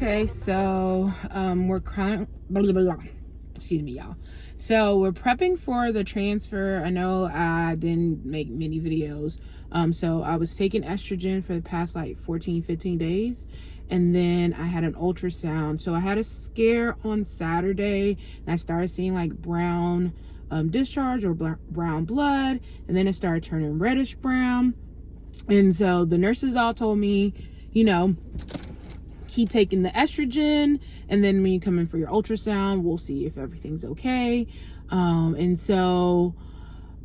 Okay, so we're blah, blah, blah. Excuse me, y'all. So we're prepping for the transfer. I know I didn't make many videos. So I was taking estrogen for the past like 14, 15 days. And then I had an ultrasound. So I had a scare on Saturday and I started seeing like brown discharge or brown blood. And then it started turning reddish brown. And so the nurses all told me, you know, keep taking the estrogen, and then when you come in for your ultrasound, we'll see if everything's okay. And so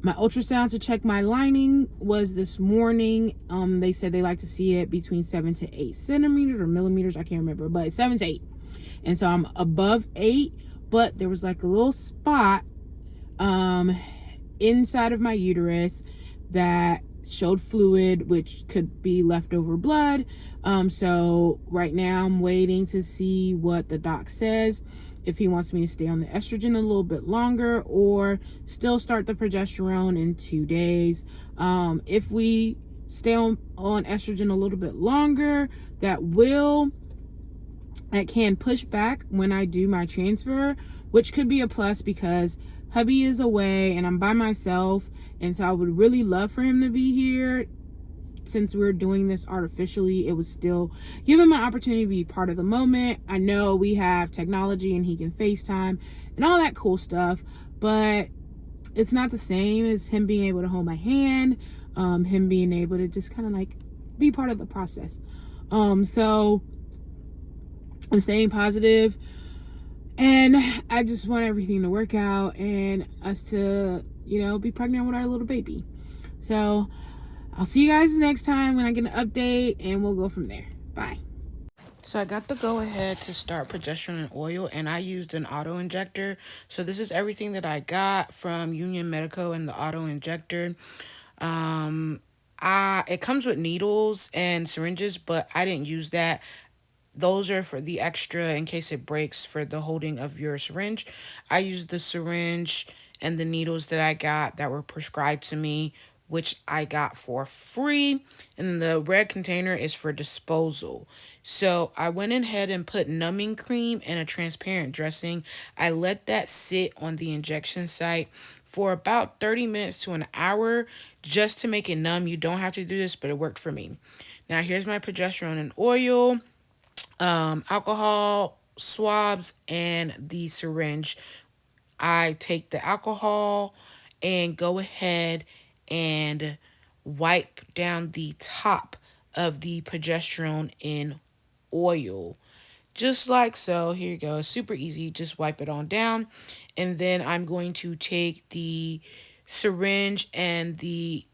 my ultrasound to check my lining was this morning. They said they like to see it between 7 to 8 centimeters or millimeters, I can't remember, but 7 to 8. And so I'm above 8, but there was like a little spot inside of my uterus that showed fluid, which could be leftover blood. So right now I'm waiting to see what the doc says, if he wants me to stay on the estrogen a little bit longer or still start the progesterone in 2 days. If we stay on estrogen a little bit longer, that can push back when I do my transfer, which could be a plus because hubby is away and I'm by myself. And so I would really love for him to be here. Since we're doing this artificially, it would still give him an opportunity to be part of the moment. I know we have technology and he can FaceTime and all that cool stuff, but it's not the same as him being able to hold my hand, him being able to just kind of like be part of the process. So I'm staying positive, and I just want everything to work out and us to, be pregnant with our little baby. So I'll see you guys next time when I get an update, and we'll go from there. Bye. So I got the go ahead to start progesterone and oil, and I used an auto injector. So this is everything that I got from Union Medico and the auto injector. It comes with needles and syringes, but I didn't use that. Those are for the extra in case it breaks for the holding of your syringe. I used the syringe and the needles that I got that were prescribed to me, which I got for free. And the red container is for disposal. So I went ahead and put numbing cream and a transparent dressing. I let that sit on the injection site for about 30 minutes to an hour just to make it numb. You don't have to do this, but it worked for me. Now here's my progesterone and oil, alcohol swabs, and the syringe. I take the alcohol and go ahead and wipe down the top of the progesterone in oil. Just like so. Here you go. It's super easy. Just wipe it on down. And then I'm going to take the syringe and the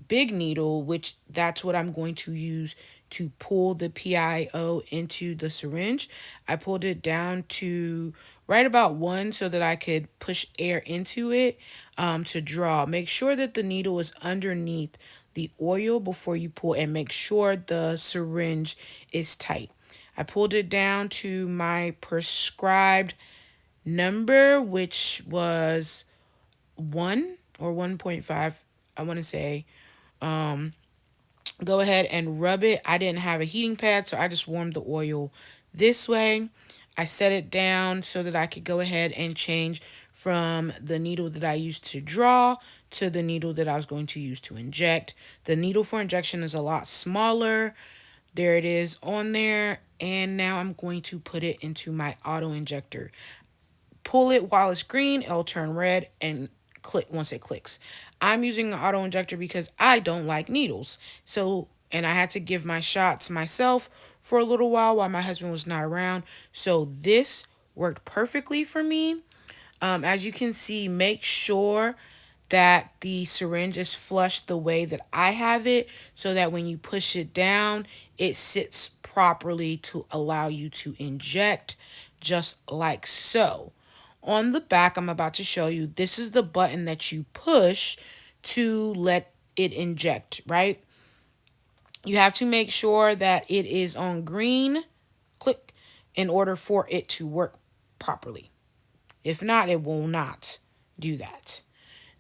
big needle, which that's what I'm going to use to pull the PIO into the syringe. I pulled it down to right about 1 so that I could push air into it to draw. Make sure that the needle is underneath the oil before you pull, and make sure the syringe is tight. I pulled it down to my prescribed number, which was 1 or 1.5, I want to say. Go ahead and rub it. I didn't have a heating pad, so I just warmed the oil this way. I set it down so that I could go ahead and change from the needle that I used to draw to the needle that I was going to use to inject. The needle for injection is a lot smaller. There it is on there. And now I'm going to put it into my auto injector. Pull it while it's green, it'll turn red and click once it clicks. I'm using an auto injector because I don't like needles. And I had to give my shots myself for a little while my husband was not around. So this worked perfectly for me. As you can see, make sure that the syringe is flushed the way that I have it so that when you push it down, it sits properly to allow you to inject, just like so. On the back, I'm about to show you, this is the button that you push to let it inject, right? You have to make sure that it is on green, click, in order for it to work properly. If not, it will not do that.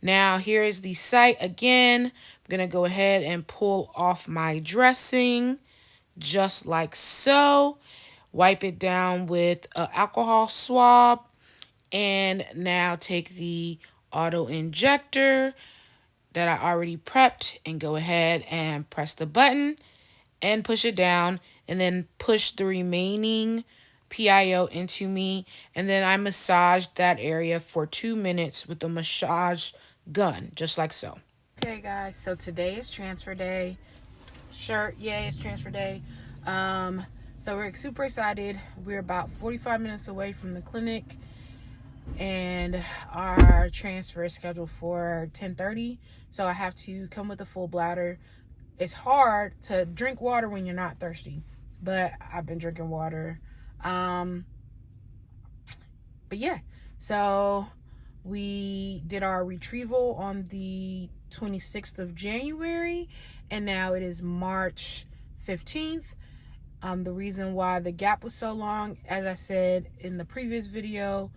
Now, here is the site again. I'm going to go ahead and pull off my dressing, just like so. wipe it down with an alcohol swab, and now take the auto injector that I already prepped and go ahead and press the button and push it down, and then push the remaining PIO into me, and then I massaged that area for 2 minutes with a massage gun, just like so. Okay, guys, so today is transfer day. Sure, yay, it's transfer day. Um, so we're super excited. We're about 45 minutes away from the clinic, and our transfer is scheduled for 10:30. So I have to come with a full bladder. It's hard to drink water when you're not thirsty, but I've been drinking water. Um, but yeah, so we did our retrieval on the 26th of January, and now it is March 15th. The reason why the gap was so long, as I said in the previous video,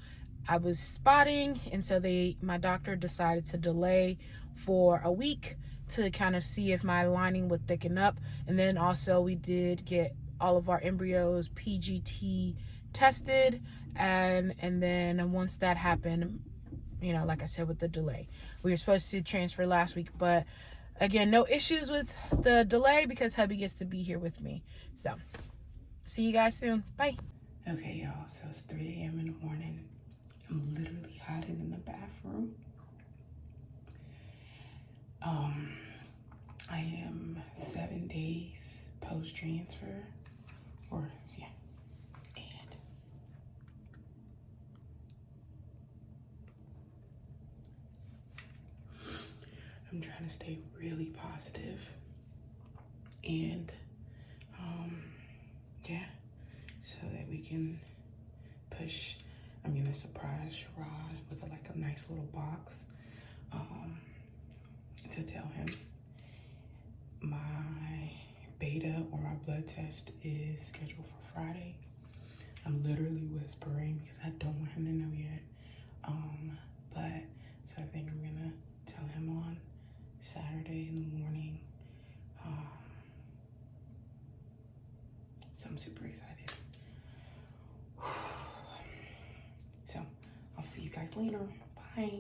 I was spotting, and so my doctor decided to delay for a week to kind of see if my lining would thicken up. And then also we did get all of our embryos PGT tested, and then once that happened, like I said, with the delay, we were supposed to transfer last week, but again, no issues with the delay because hubby gets to be here with me. So see you guys soon. Bye. Okay, y'all, so it's 3 a.m. in the morning. I'm literally hiding in the bathroom. I am 7 days post-transfer, or yeah, and I'm trying to stay really positive, and yeah, so that we can push. I'm gonna surprise Sherrod with a nice little box, to tell him my beta or my blood test is scheduled for Friday. I'm literally whispering because I don't want him to know yet. But so I think I'm gonna tell him on Saturday in the morning. So I'm super excited. So I'll see you guys later. Bye.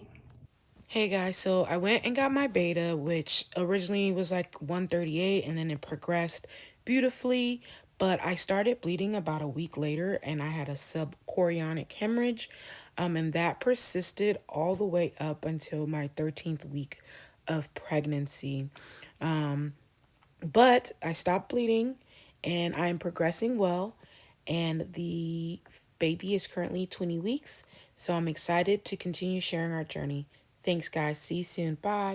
Hey guys, so I went and got my beta, which originally was like 138, and then it progressed beautifully. But I started bleeding about a week later, and I had a subchorionic hemorrhage, and that persisted all the way up until my 13th week of pregnancy. But I stopped bleeding, and I'm progressing well, and the baby is currently 20 weeks. So I'm excited to continue sharing our journey. Thanks, guys. See you soon. Bye.